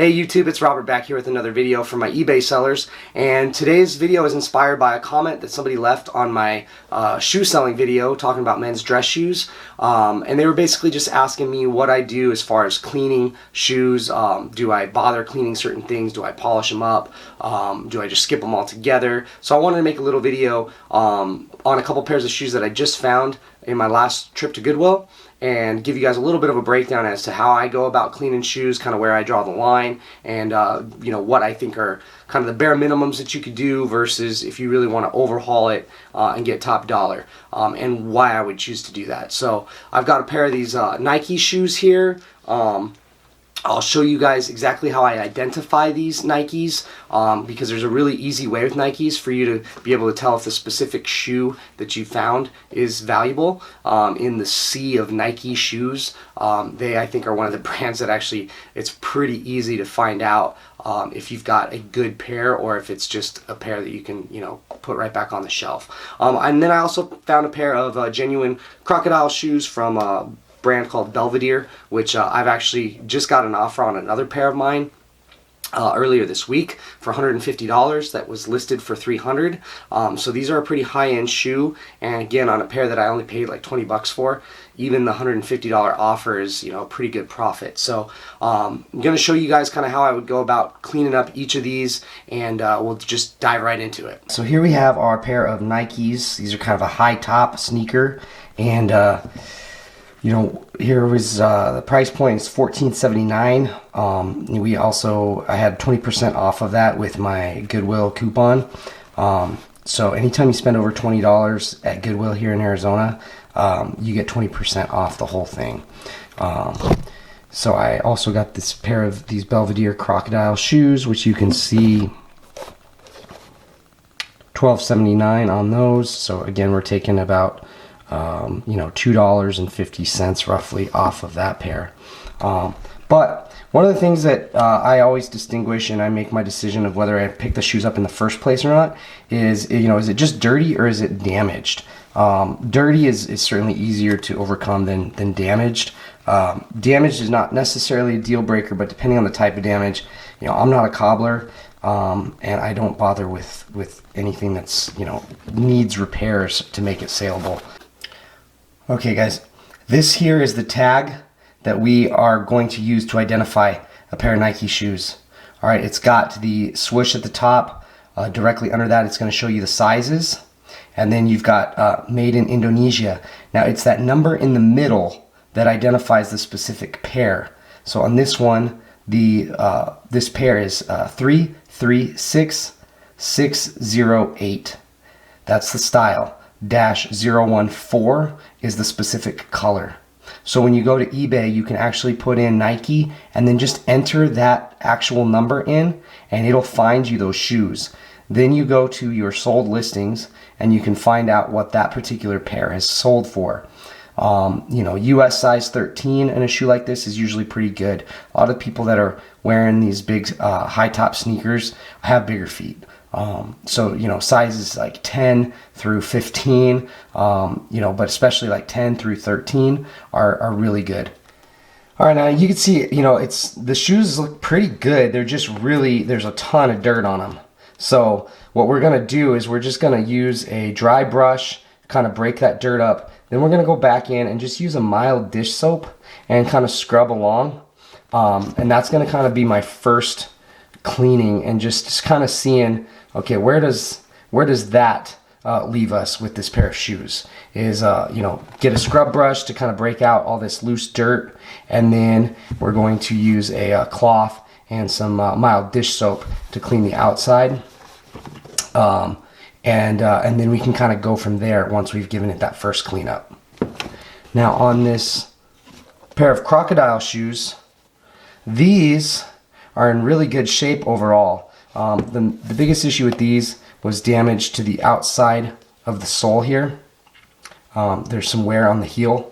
Hey YouTube, it's Robert back here with another video from my eBay sellers, and today's video is inspired by a comment that somebody left on my shoe selling video talking about men's dress shoes, and they were basically just asking me what I do as far as cleaning shoes. Do I bother cleaning certain things? Do I polish them up? Do I just skip them all together? So I wanted to make a little video on a couple pairs of shoes that I just found in my last trip to Goodwill, and give you guys a little bit of a breakdown as to how I go about cleaning shoes, kind of where I draw the line, and you know, what I think are kind of the bare minimums that you could do versus if you really want to overhaul it and get top dollar, and why I would choose to do that. So I've got a pair of these Nike shoes here. I'll show you guys exactly how I identify these Nikes, because there's a really easy way with Nikes for you to be able to tell if the specific shoe that you found is valuable. In the sea of Nike shoes, they, I think, are one of the brands that actually, it's pretty easy to find out if you've got a good pair or if it's just a pair that you can, you know, put right back on the shelf. And then I also found a pair of genuine crocodile shoes from brand called Belvedere, which I've actually just got an offer on another pair of mine earlier this week for $150 that was listed for $300. So these are a pretty high-end shoe, and again, on a pair that I only paid like 20 bucks for, even the $150 offer is, you know, a pretty good profit. So I'm going to show you guys kind of how I would go about cleaning up each of these, and we'll just dive right into it. So here we have our pair of Nikes. These are kind of a high top sneaker, and you know, here was the price point is $14.79. We also, I had 20% off of that with my Goodwill coupon. So anytime you spend over $20 at Goodwill here in Arizona, you get 20% off the whole thing. So I also got this pair of these Belvedere crocodile shoes, which you can see $12.79 on those. So again, we're taking about you know, $2.50 roughly off of that pair. But one of the things that I always distinguish, and I make my decision of whether I pick the shoes up in the first place or not, is, you know, is it just dirty or is it damaged? Dirty is certainly easier to overcome than damaged. Damaged is not necessarily a deal breaker, but depending on the type of damage, you know, I'm not a cobbler, and I don't bother with anything that's, you know, needs repairs to make it saleable. Okay guys, this here is the tag that we are going to use to identify a pair of Nike shoes. Alright, it's got the swoosh at the top. Directly under that, it's going to show you the sizes. And then you've got made in Indonesia. Now it's that number in the middle that identifies the specific pair. So on this one, this pair is 336608. That's the style. -014 is the specific color. So when you go to eBay, you can actually put in Nike and then just enter that actual number in, and it'll find you those shoes. Then you go to your sold listings and you can find out what that particular pair has sold for. You know, US size 13 in a shoe like this is usually pretty good. A lot of people that are wearing these big high top sneakers have bigger feet. So, you know, sizes like 10 through 15, you know, but especially like 10 through 13 are really good. All right, now you can see, you know, the shoes look pretty good. They're just really, there's a ton of dirt on them. So what we're going to do is we're just going to use a dry brush, kind of break that dirt up. Then we're going to go back in and just use a mild dish soap and kind of scrub along. And that's going to kind of be my first cleaning, and just kind of seeing, okay, where does that leave us with this pair of shoes? Is you know, get a scrub brush to kind of break out all this loose dirt, and then we're going to use a cloth and some mild dish soap to clean the outside, and then we can kind of go from there once we've given it that first cleanup. Now on this pair of crocodile shoes, these are in really good shape overall. The biggest issue with these was damage to the outside of the sole here. There's some wear on the heel,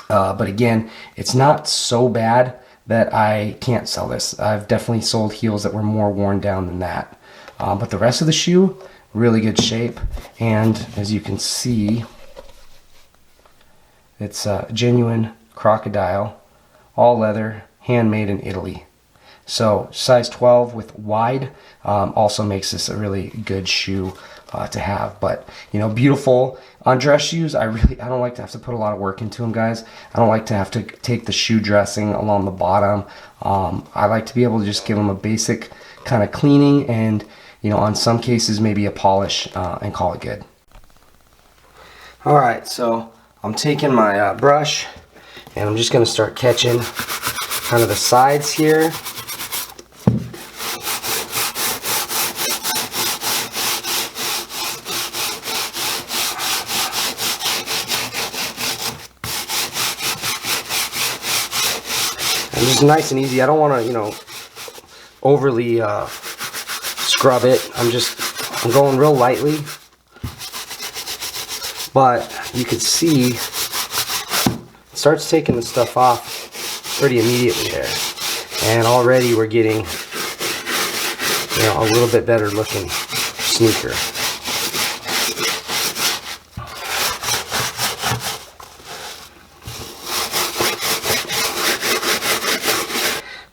but again, it's not so bad that I can't sell this. I've definitely sold heels that were more worn down than that, but the rest of the shoe, really good shape. And as you can see, it's a genuine crocodile, all leather, handmade in Italy. So size 12 with wide also makes this a really good shoe to have. But you know, beautiful on dress shoes. I don't like to have to put a lot of work into them, guys. I don't like to have to take the shoe dressing along the bottom. I like to be able to just give them a basic kind of cleaning, and you know, on some cases maybe a polish, and call it good. All right, so I'm taking my brush and I'm just going to start catching kind of the sides here. And just nice and easy. I don't want to, you know, overly scrub it. I'm going real lightly. But you can see it starts taking the stuff off pretty immediately there. And already we're getting, you know, a little bit better looking sneaker.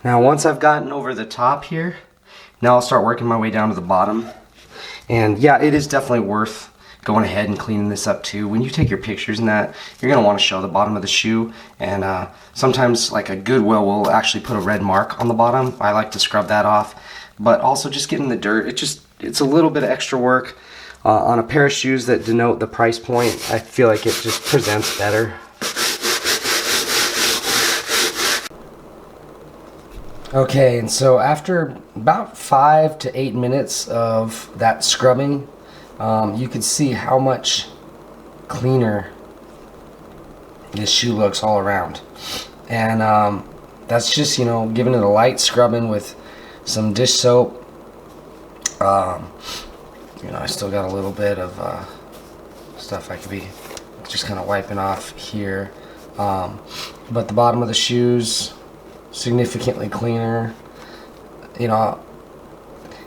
Now once I've gotten over the top here, now I'll start working my way down to the bottom. And yeah, it is definitely worth going ahead and cleaning this up too. When you take your pictures and that, you're going to want to show the bottom of the shoe. And sometimes like a Goodwill will actually put a red mark on the bottom. I like to scrub that off. But also just getting the dirt, it's a little bit of extra work. On a pair of shoes that denote the price point, I feel like it just presents better. Okay, and so after about 5 to 8 minutes of that scrubbing, you can see how much cleaner this shoe looks all around. And that's just, you know, giving it a light scrubbing with some dish soap. You know, I still got a little bit of stuff I could be just kind of wiping off here. But the bottom of the shoes, significantly cleaner. You know,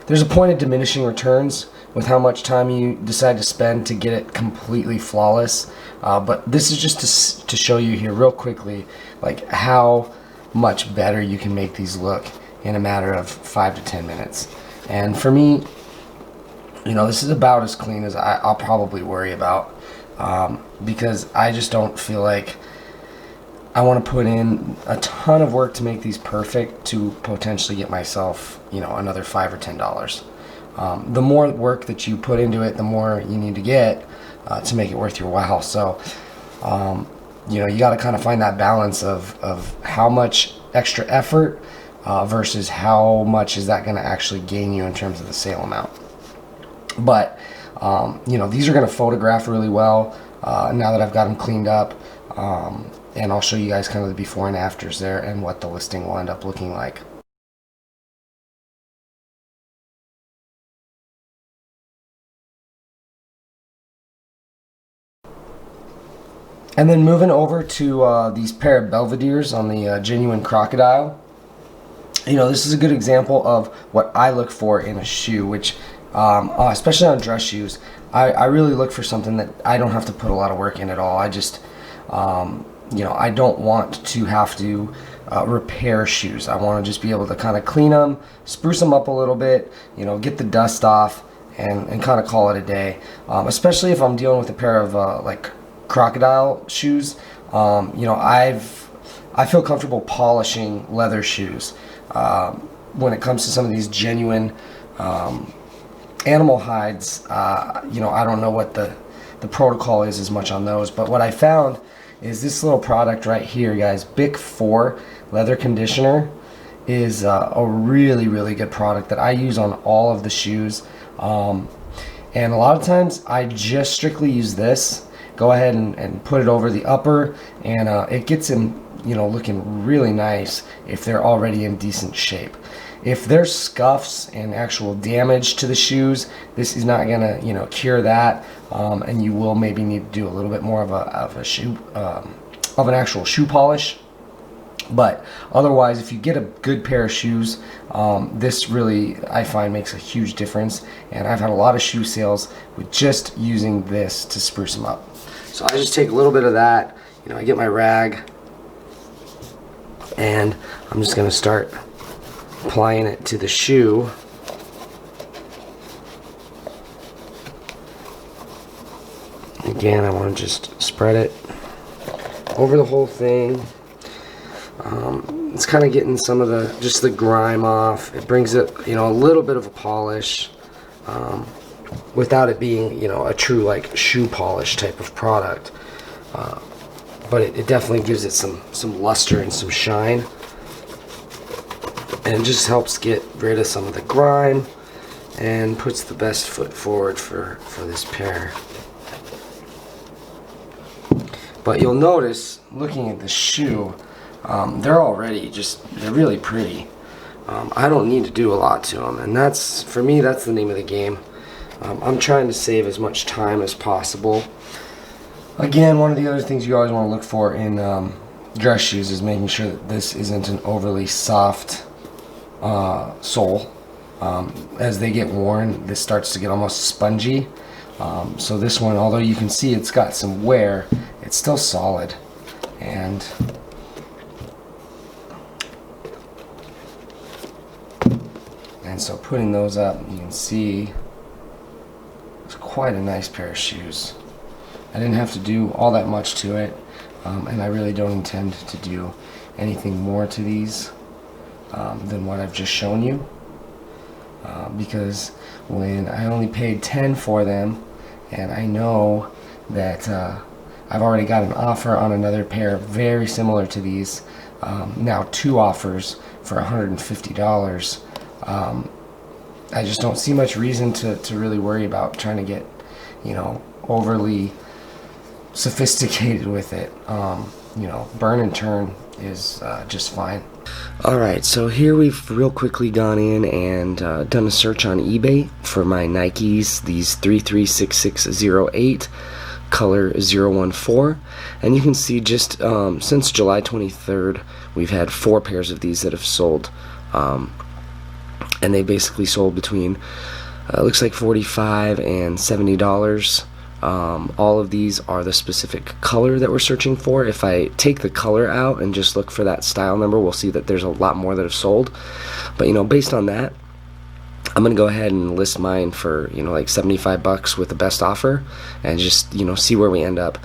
there's a point of diminishing returns with how much time you decide to spend to get it completely flawless. But this is just to show you here real quickly, like how much better you can make these look in a matter of 5 to 10 minutes. And for me, you know, this is about as clean as I'll probably worry about, because I just don't feel like I want to put in a ton of work to make these perfect to potentially get myself, you know, another $5 or $10. The more work that you put into it, the more you need to get to make it worth your while. So, you know, you got to kind of find that balance of how much extra effort versus how much is that going to actually gain you in terms of the sale amount. But, you know, these are going to photograph really well now that I've got them cleaned up. And I'll show you guys kind of the before and afters there and what the listing will end up looking like. And then moving over to these pair of Belvederes on the genuine crocodile. You know, this is a good example of what I look for in a shoe, which, especially on dress shoes, I really look for something that I don't have to put a lot of work in at all. I just, you know, I don't want to have to repair shoes. I want to just be able to kind of clean them, spruce them up a little bit, you know, get the dust off, and kind of call it a day. Especially if I'm dealing with a pair of like crocodile shoes. You know, I feel comfortable polishing leather shoes. When it comes to some of these genuine animal hides, you know, I don't know what the protocol is as much on those, but what I found is this little product right here, guys. Bic 4 leather conditioner is a really, really good product that I use on all of the shoes. And a lot of times I just strictly use this. Go ahead and put it over the upper, and it gets them, you know, looking really nice if they're already in decent shape. If there's scuffs and actual damage to the shoes, this is not gonna, you know, cure that, and you will maybe need to do a little bit more of an actual shoe polish. But otherwise, if you get a good pair of shoes, this really, I find, makes a huge difference. And I've had a lot of shoe sales with just using this to spruce them up. So I just take a little bit of that, you know, I get my rag, and I'm just gonna start applying it to the shoe. Again, I want to just spread it over the whole thing. It's kind of getting some of the grime off. It brings it, a little bit of a polish, without it being, a true like shoe polish type of product. But it definitely gives it some luster and some shine, and just helps get rid of some of the grime and puts the best foot forward for this pair. But you'll notice, looking at the shoe, they're really pretty. I don't need to do a lot to them, and for me, that's the name of the game. I'm trying to save as much time as possible. Again, one of the other things you always want to look for in dress shoes is making sure that this isn't an overly soft sole. As they get worn, this starts to get almost spongy. So this one, although you can see it's got some wear, it's still solid. And so putting those up, you can see it's quite a nice pair of shoes. I didn't have to do all that much to it, and I really don't intend to do anything more to these than what I've just shown you, because when I only paid $10 for them, and I know that I've already got an offer on another pair very similar to these, now 2 offers for $150. I just don't see much reason to really worry about trying to get, overly sophisticated with it. Burn and turn is just fine. Alright, so here we've real quickly gone in and done a search on eBay for my Nikes, these 336608, color 014, and you can see just since July 23rd, we've had 4 pairs of these that have sold. And they basically sold between looks like $45 and $70. All of these are the specific color that we're searching for. If I take the color out and just look for that style number, we'll see that there's a lot more that have sold. But based on that, I'm gonna go ahead and list mine for like $75 with the best offer, and just see where we end up,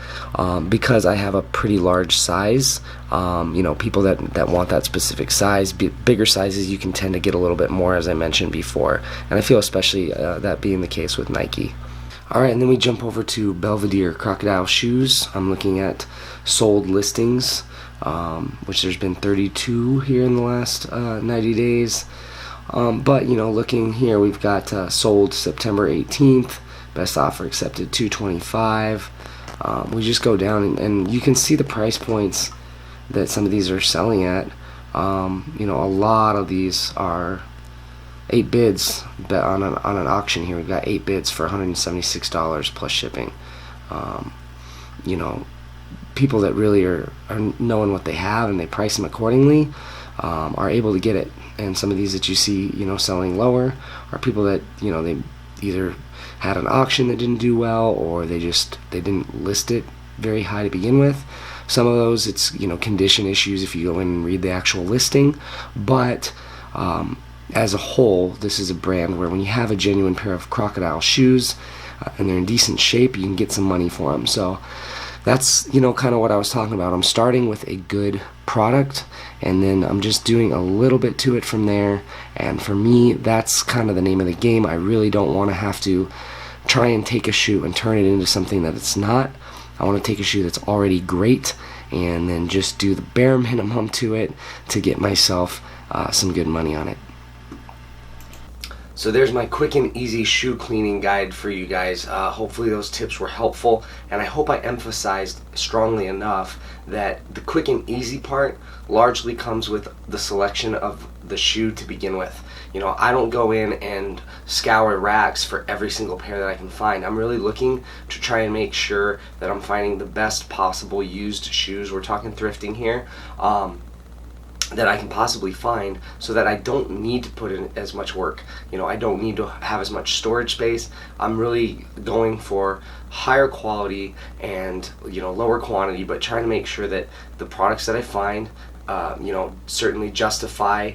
because I have a pretty large size. People that want that specific size, bigger sizes, you can tend to get a little bit more, as I mentioned before, and I feel especially that being the case with Nike. Alright, and then we jump over to Belvedere crocodile shoes. I'm looking at sold listings, which there's been 32 here in the last 90 days. But looking here, we've got sold September 18th, best offer accepted $225. We just go down and you can see the price points that some of these are selling at. A lot of these are 8 bids, but on an auction here we've got 8 bids for $176 plus shipping. People that really are knowing what they have and they price them accordingly, are able to get it. And some of these that you see selling lower are people that they either had an auction that didn't do well, or they didn't list it very high to begin with. Some of those, it's condition issues if you go in and read the actual listing, but as a whole, this is a brand where when you have a genuine pair of crocodile shoes and they're in decent shape, you can get some money for them. So that's kind of what I was talking about. I'm starting with a good product, and then I'm just doing a little bit to it from there. And for me, that's kind of the name of the game. I really don't want to have to try and take a shoe and turn it into something that it's not. I want to take a shoe that's already great and then just do the bare minimum to it to get myself some good money on it. So there's my quick and easy shoe cleaning guide for you guys. Hopefully those tips were helpful, and I hope I emphasized strongly enough that the quick and easy part largely comes with the selection of the shoe to begin with. I don't go in and scour racks for every single pair that I can find. I'm really looking to try and make sure that I'm finding the best possible used shoes, we're talking thrifting here, that I can possibly find, so that I don't need to put in as much work. I don't need to have as much storage space. I'm really going for higher quality and lower quantity, but trying to make sure that the products that I find certainly justify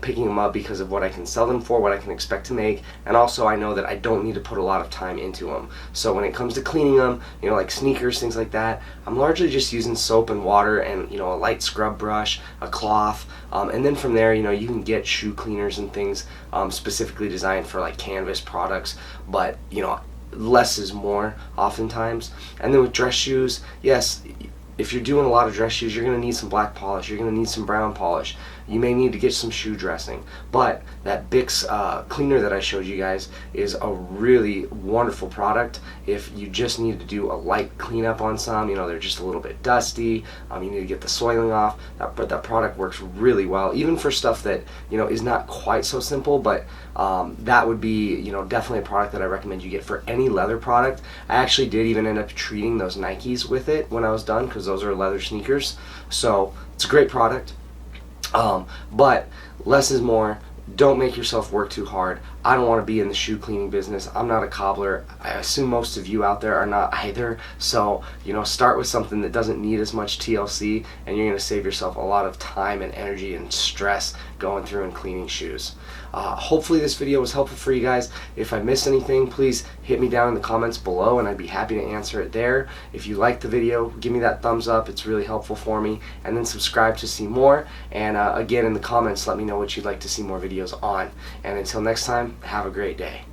picking them up because of what I can sell them for, what I can expect to make, and also I know that I don't need to put a lot of time into them. So when it comes to cleaning them, like sneakers, things like that, I'm largely just using soap and water and a light scrub brush, a cloth, and then from there, you can get shoe cleaners and things specifically designed for like canvas products, but less is more oftentimes. And then with dress shoes, yes, if you're doing a lot of dress shoes, you're going to need some black polish, you're going to need some brown polish, you may need to get some shoe dressing. But that Bix cleaner that I showed you guys is a really wonderful product if you just need to do a light cleanup on some, they're just a little bit dusty, you need to get the soiling off, but that product works really well, even for stuff that is not quite so simple. But that would be definitely a product that I recommend you get for any leather product. I actually did even end up treating those Nikes with it when I was done, because those are leather sneakers, so it's a great product. But less is more. Don't make yourself work too hard. I don't want to be in the shoe cleaning business. I'm not a cobbler. I assume most of you out there are not either. So, start with something that doesn't need as much TLC, and you're going to save yourself a lot of time and energy and stress going through and cleaning shoes. Hopefully this video was helpful for you guys. If I missed anything, please hit me down in the comments below and I'd be happy to answer it there. If you liked the video, give me that thumbs up. It's really helpful for me. And then subscribe to see more. And again, in the comments, let me know what you'd like to see more videos on. And until next time, have a great day.